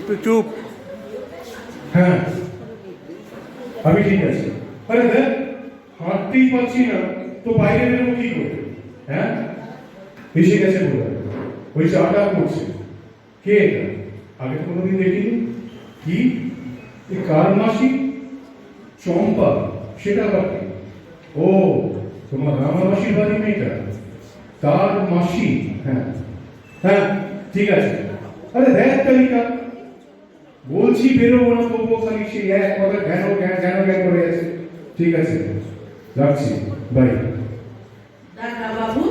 তুই চুপ। হ্যাঁ আমি ঠিক আছি। আরে দেখ হাঁটতেই পারছি না তো বাইরে বেরোবো কি করে? হ্যাঁ এসে গেছে বলে ওই চাটা করছে। কে এটা? আগে তো কোনোদিন দেখিনি। কি এ কার মাসি? চম্পা? সেটা আবার কি? ও তোমার রামা মাসির বাড়ি মেয়েটা, তার মাসি। হ্যাঁ হ্যাঁ ঠিক আছে। আরে দেখ তালিকা, বলছি বেরোবো না তবুও খালি সেই এক কথা কেন জ্ঞান কেন জ্ঞান করে আছে। ঠিক আছে রাখছি, বাই। দাদা বাবু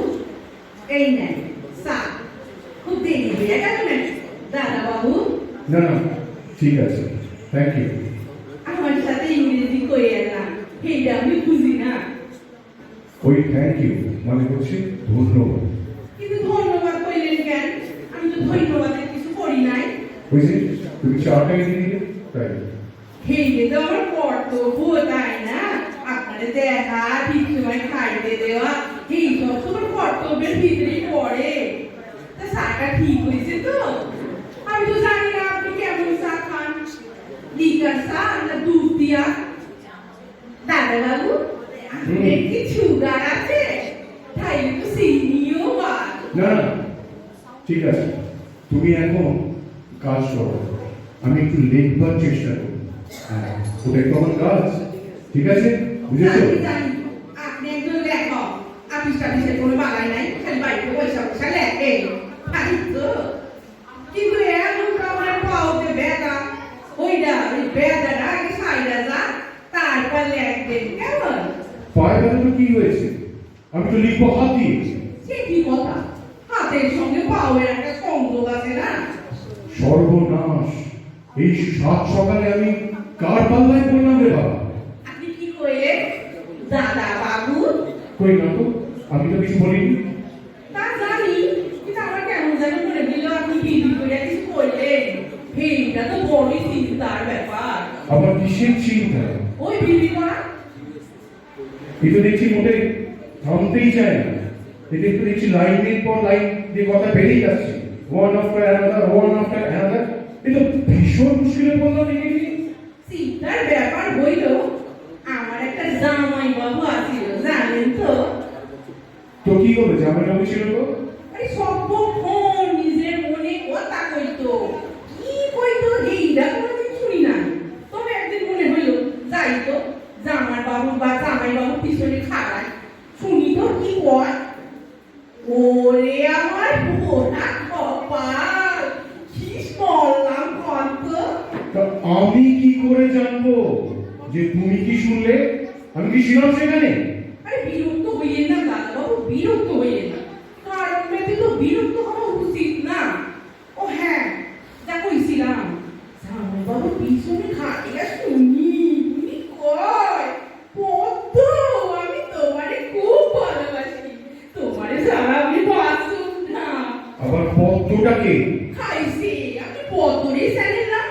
এই নেন চা। খুব দেরি হয়ে গেল না দাদা বাবু? না না ঠিক আছে, থ্যাংক ইউ। আমার সাথে ইংরেজি কইয়েন না, এইটা আমি বুঝি না। ওই থ্যাংক ইউ মানে হচ্ছে ধন্যবাদ। কিন্তু ধন্যবাদ কইলেন কেন? আমি তো ধন্যবাদের কিছু করি নাই। ওই যে তুমি চাটা এনে দিলে তাই। এইটা তো আমার কর্তব্য, তাই না? আপনাদের দেখা, ঠিক সময় খাইতে দেওয়া, এই সব তোমার কর্তব্যের ভিতরেই পড়ে। তা চাটা ঠিক হয়েছে তো? আমি তো জানি না আপনি কেমন চা খান, লিকার চা না দুধ দিয়া। দাদা বাবু আপনার কি সুগার আছে? তাইলে তো চিনিও বাদ। না না ঠিক আছে, তুমি এখন কাজ করো, আমি একটু লিখবার চেষ্টা করি। হ্যাঁ ওটা একটু আমার কাজ, ঠিক আছে বুঝেছো? জানি জানি আপনি একজন লেখক, আপিস টাপিসের কোনো বাগাই নাই, খালি বাড়িতে পয়সা পয়সা লেখে, তাই তো। কিন্তু এমন তো আমার পাওতে বেদা, ওইটা ওই বেদাটা আগে সাইডা যা, তারপর লেখবেন কেমন? পায়ে ব্যথা তো কি হয়েছে? আমি তো লিখবো হাত দিয়ে। সে কি কথা? হাতের সঙ্গে পাওয়ের একটা সংযোগ আছে না? সর্বনাশ, এই সাত সকালে আমি কার পাল্লায় পড়লাম রে বাবা? আপনি কি কইলেন দাদা বাবু? কই না তো, আমি তো কিছু বলিনি। তা জানি, কিন্তু আমার কেমন যেন মনে হইল আপনি বিড়ি করে কিছু কইলেন। এইটা তো বড়ই চিন্তার ব্যাপার। আবার কিসের চিন্তা? ওই বিড়ি করা। এই তো দেখছি মোটে থামতেই চায় না। এটা একটু দেখছি লাইনের পর লাইন দিয়ে কথা বেরিয়ে যাচ্ছে, one after another, one after another. এ তো ভীষণ মুশকিলে পড়লাম দেখেছি। চিন্তার ব্যাপার হইল, আমার একটা জামাই বাবু আছিল জানেন তো? তো কি করবে? জামাই বাবু ছিল তো? আরে সর্বক্ষণ নিজের মনে কথা কইতো, কি কইতো এইটা কোনোদিন শুনি না। তবে একদিন মনে হইল যাই তো জামাই বাবু বা জামাই বাবু পিছনে খাড়ায়, শুনি তো কি কয়। ওরে আমার পোড়া কপাল, কি বললাম কত। তা আমি কি করে জানবো যে তুমি কি শুনলে? আমি কি ছিলাম সেখানে? আরে বিরক্ত হইয়েন না দাদা বাবু, বিরক্ত হইয়েন না। কারণ মেয়েতে তো বিরক্ত হওয়া উচিত না। ও হ্যাঁ, যা কইছিলাম, জামাই বাবু পিছনে খাটিয়া শুনি উনি কয়, পদ্ম আমি তোমারে খুব ভালোবাসি, তোমারে ছাড়া আমি বাঁচুম না। আবার পদ্মটাকে? খাইছি আপনি পদ্মরে জানেন না?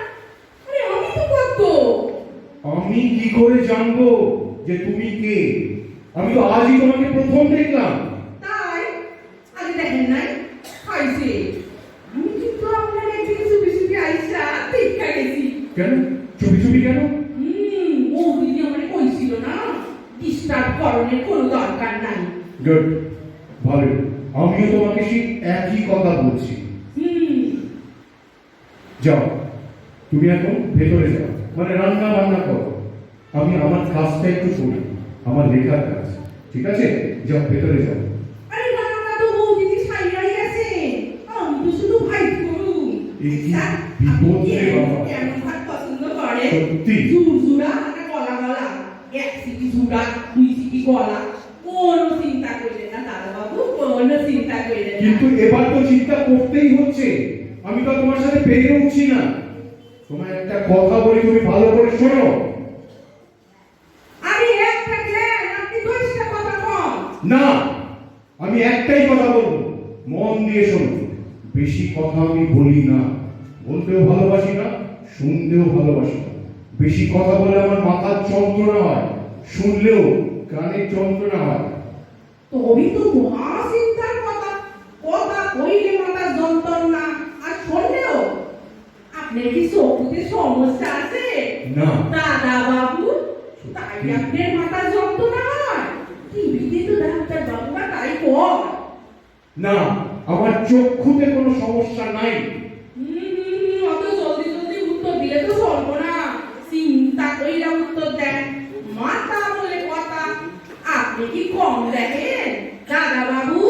আরে আমি তো পদ্ম। আমি কি করে জানবো যে তুমি কে? আমি তো আজই তোমাকে প্রথম দেখলাম। তাই আগে দেখেন নাই? খাইছে। আমি কিন্তু আপনার একদিকে চুপি চুপি আইসা দেখা গেছি। কেন চুপি চুপি কেন? ও দিদি আমার কইছিল না, ডিস্টার্ব করণের কোনো দরকার নাই। গুড, ভালো। আমিও তোমাকে সেই একই কথা বলছি। যাও তুমি এখন ভেতরে যাও, মানে রান্না বান্না করো, আমি আমার কাজটা একটু করি, আমার লেখার কাজ। ঠিক আছে যাও ভেতরে যাও। আরে না না তো ও দিদি সাইরাই আছে, আমি তো শুধু ভাই করু। এই কি বিপদ রে বাবা। কেমন ভাত পছন্দ করে? সত্যি? জুরজুরা না গলা গলা? এক সিটি জুড়া, দুই সিটি গলা, কোনো চিন্তা করলেন না দাদা বাবু, কোনো চিন্তা করলেন না। কিন্তু এবার তো চিন্তা করতেই হচ্ছে, আমি তো তোমার সাথে পেরে উঠছি না। তোমার একটা কথা বলি, তুমি ভালো করে শোনো। আরে একটা কেন, আপনি 10টা কথা কম। না, আমি একটাই কথা বলবো, মন দিয়ে শোনো। বেশি কথা আমি বলি না, বলতেও ভালোবাসি না, শুনতেও ভালোবাসি না। বেশি কথা বলে আমার মাথার যন্ত্রণা হয়, শুনলেও কানে যন্ত্রণা হয়। তবেই তো মহা চিন্তার কথা, কথা কইলে মাথা যন্ত্রণা আর শুনলেও। আপনি আপনার কি চোখে সমস্যা আছে না দাদা বাবু? তাই আপনার মাথা যন্ত্রণা হয়? টিভিতে তো ডাক্তার বাবুরা তাই কয়। না, আমার চক্ষুতে কোনো সমস্যা নাই। অত জলদি জলদি উত্তর দিলে তো চলবো না, চিন্তা কইরা উত্তর দেন। মাথা বলে কথা, আপনি কি কম দেখেন দাদা বাবু?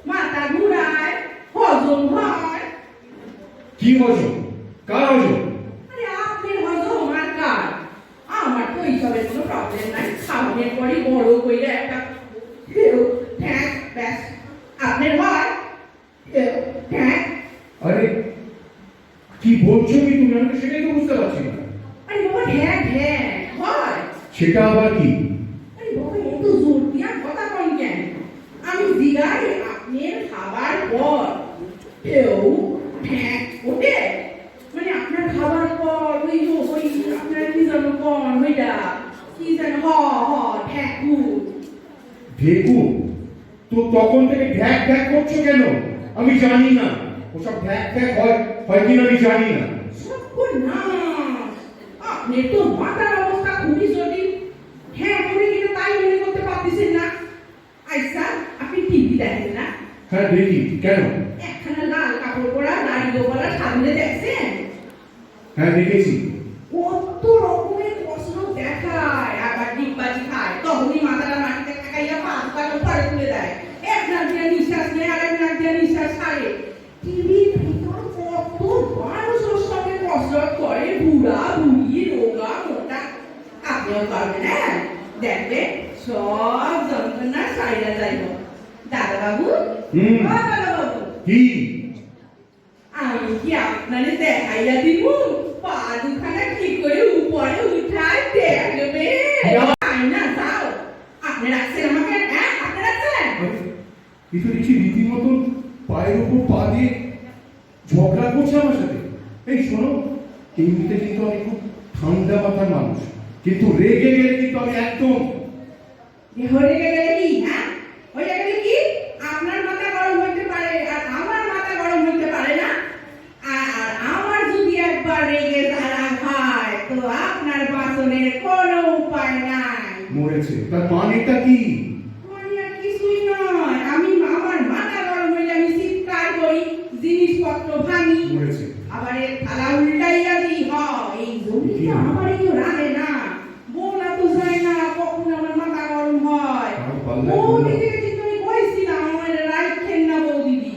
মাথা ঘুরায়, হজম হয়। কি হজম? কার হজম? আরে আপনার হজম আর কার? আমার তো এইসবের কোনো প্রবলেম নাই, খাওয়ানোর পরই বড় কইরা একটা ঠ্যাক ব্যাস। আপনার হয় ঠ্যাক। আরে কি বলছো কি তুমি? আমি তো সেটাই তো বুঝতে পারছি না। আরে বাবা ঠ্যাক ঠ্যাক হয়। সেটা আবার কি? আরে বাবা এত জোর দিয়া কথা কন কেন? আমি জিগাই আপনার খাবার পর কেউ ঠ্যাক ওঠে, মানে আপনার খাবার পর ওই আপনার কি যেন কন ওইটা কি যেন ঠ্যাকু। ঢেকু? তো তখন থেকে ঢ্যাক ঢ্যাক করছো কেন? আমি জানি না ওসব ঢ্যাক ঢ্যাক হয় কিনা, আমি জানি না। সর্বনাশ! আপনি তো মাথার অবস্থা খুবই জটিল। হ্যাঁ করে কিনা তাই মনে করতে পারতেছেন না। আচ্ছা আপনি টিভি দেখেন না? হ্যাঁ দেখি। কেন? একখানা লাল কাপড় পরা নারীওয়ালা সামনে দেখছেন? হ্যাঁ দেখেছি। কত রকমের প্রশ্ন দেখায়, আবার ডিগবাজি খায়, তখনই মাথাটা মাটিতে ঠেকাইয়া পা উপরে তুলে দেয়। এক নাক দিয়ে নিঃশ্বাস নেয়, আরেক নাক দিয়ে নিঃশ্বাস ছাড়ে। টিভির ভিতর কত মানুষের সঙ্গে কসরত করে, বুড়া বুড়ি রোগা মোটা। আপনিও করবেন, হ্যাঁ দেখবেন সব যন্ত্রণা সাইরা যাইব। দাদা বাবু, দাদা বাবু, কি? আমি কি আপনারে দেখাইয়া দিব? পা দুখানা ঠিক করে উপরে উঠায় দেখবে। তাই না যাও। আপনি রাখছেন আমাকে? হ্যাঁ আপনি রাখছেন? এই তো দেখছি রীতিমতন পায়ের উপর পা দিয়ে ঝগড়া করছে আমার সাথে। এই শোনো, এমনিতে কিন্তু আমি খুব ঠান্ডা মাথার মানুষ, কিন্তু রেগে গেলে কিন্তু আমি একদম। হয়ে গেলে কি? হ্যাঁ হয়ে গেলে কি? আপনার মাথা গরম হইতে পারে আর আমার মাথা গরম হইতে পারে না। আর আমার যদি একবার রেগে ধরা হয় তো আপনার বাঁচনের কোনো উপায় নাই। মরেছে তার মানেটা কি? মানে আর কিছুই নয়, আমি আমার মাথা গরম হইলে আমি চিৎকার করি, জিনিসপত্র ভাঙি, মরেছে। আবার এর থালা উল্টাইয়া দিই। এই জমি তো আমার কেউ রাখে না, বলা তো যায় না কখন আমার মাথা গরম হয়। বৌদিদিকে কিন্তু আমি কইছিলাম আমার রাখেন না বৌদিদি।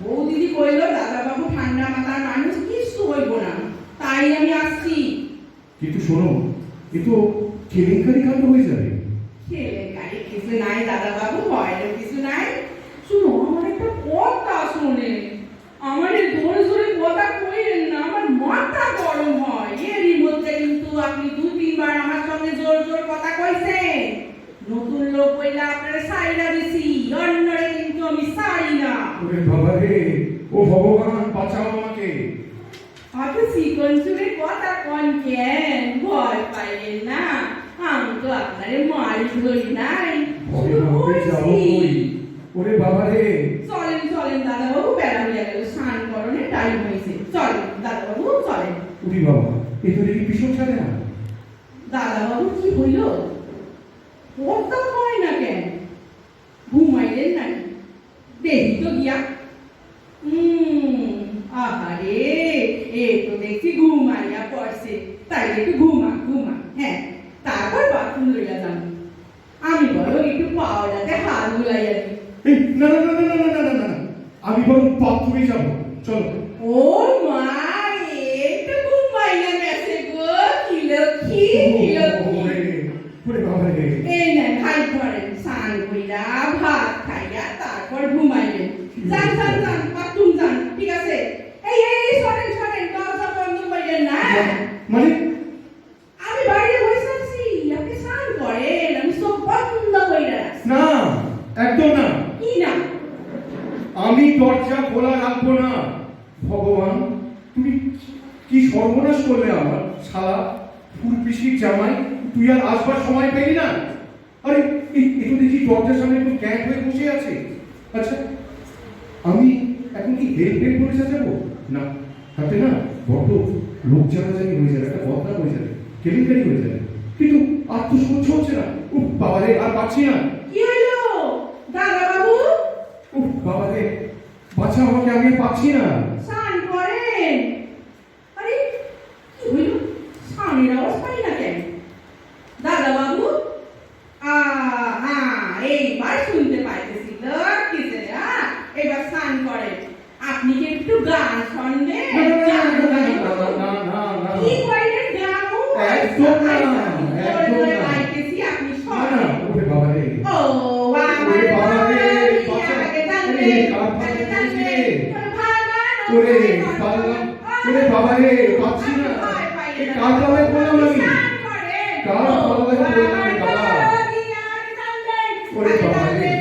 বৌদিদি কইলো দাদা বাবু ঠান্ডা মাথার মানুষ, কিছু হইব না, তাই আমি আসছি। কিন্তু শোনো, এ তো কেলেঙ্কারি কাণ্ড হয়ে যাবে। কেলেঙ্কারি কিছু নাই দাদা বাবু, ভয়ের কিছু নাই। শুনো আমার একটা কথা শোনে, আমার এই জোরে জোরে কথা কইলেন না, আমার মাথা গরম হয়। এরই মধ্যে কিন্তু আপনি 2-3 বার আমার সঙ্গে জোর জোর কথা কইছেন। নতুন লোক কইলা আপনারা সাইরা দিছি, অন্যরে কিন্তু আমি সারি না। ওরে বাবা রে, ও ভগবান বাঁচাও আমাকে। অত চিকন চুলে কথা কন কেন? ভয় পাইলেন না, আমি তো আপনারে মারি ধরি নাই, ওরে শুধু বাবা রে, যাবো বলছি। কই? ওরে বাবা রে। চলেন চলেন দাদা বাবু, বেলা হইয়া গেল, স্নান করণের টাইম হয়েছে। চলেন দাদা বাবু চলেন। উরি বাবা, এ তো দেখি পিছন ছাড়ে না। দাদা বাবু কি হইল? কথা কয় না কেন? ঘুমাইলেন নাকি? দেখি তো গিয়া। আহারে, এ তো দেখছি ঘুমাইয়া পড়ছে। তাই একটু ঘুমা ঘুমা, হ্যাঁ তারপর বাথরুম লইয়া যান। আমি বরং একটু পাওয়াটাতে হাত বুলাইয়া দিই। এই না না না না না না না না, আমি বরং বাথরুমে যাব। চলো। ও মা, একটু ঘুমাইয়া গেছে গো, কি লক্ষ্মী কি লক্ষ্মী। ওরে বাবা রে। এই নেন ভাই ধরেন, স্নান কইরা ভাত খাইয়া তারপর ঘুমাইলেন। যান যান যান বাথরুম যান, ঠিক আছে? এই শোনেন শোনেন, দরজা বন্ধ কইলেন না। মানে? আমি বাইরে বসে আছি, আপনি স্নান করেন, আমি সব বন্ধ কইরা রাখছি। না, একদম না। কি না? আমি দরজা খোলা রাখবো না। ভগবান, তুমি কি সর্বনাশ করলে আমার। শালা ফুলপিসির জামাই, তুই আর আসবার সময় পেলি না। আরে একটু দেখি দরজার সামনে একটু ক্যাট হয়ে বসে আছে। আচ্ছা, আমি এখন কি হেল্প করে যাবো না? তাতে না বড্ড লোক জানাজানি হয়ে যাবে, একটা বদনাম হয়ে যাবে, কেলেঙ্কারি হয়ে যাবে, কিন্তু আর তো সহ্য হচ্ছে না। উফ বাবা রে, আর পাচ্ছি না। কি হলো দাদা বাবু? উফ বাবা রে, বাচ্চা আমাকে, আমি আর পাচ্ছি না। স্নান করেন? আরে কি হইল, স্নানের আওয়াজ পাই না কেন দাদা বাবু? এইবার শুনতে পাইতেছি তো কিসে এবার স্নান করেন। আপনি কি একটু গান শুনবেন? কি কইলেন গাবো? একদম না, একদম না। পাইতেছি আপনি না, শোনেন। ওরে বাবা রে। ও ওরে বাবা রে, বাচ্চা, আরে কার ফাঁদে পড়েছি রে। ওরে পারলাম, ওরে বাবা রে, পাচ্ছি না। এই কার তলায় পড়লাম আমি? কার তলায় পড়লাম আমি বাবা? ওরে বাবা রে।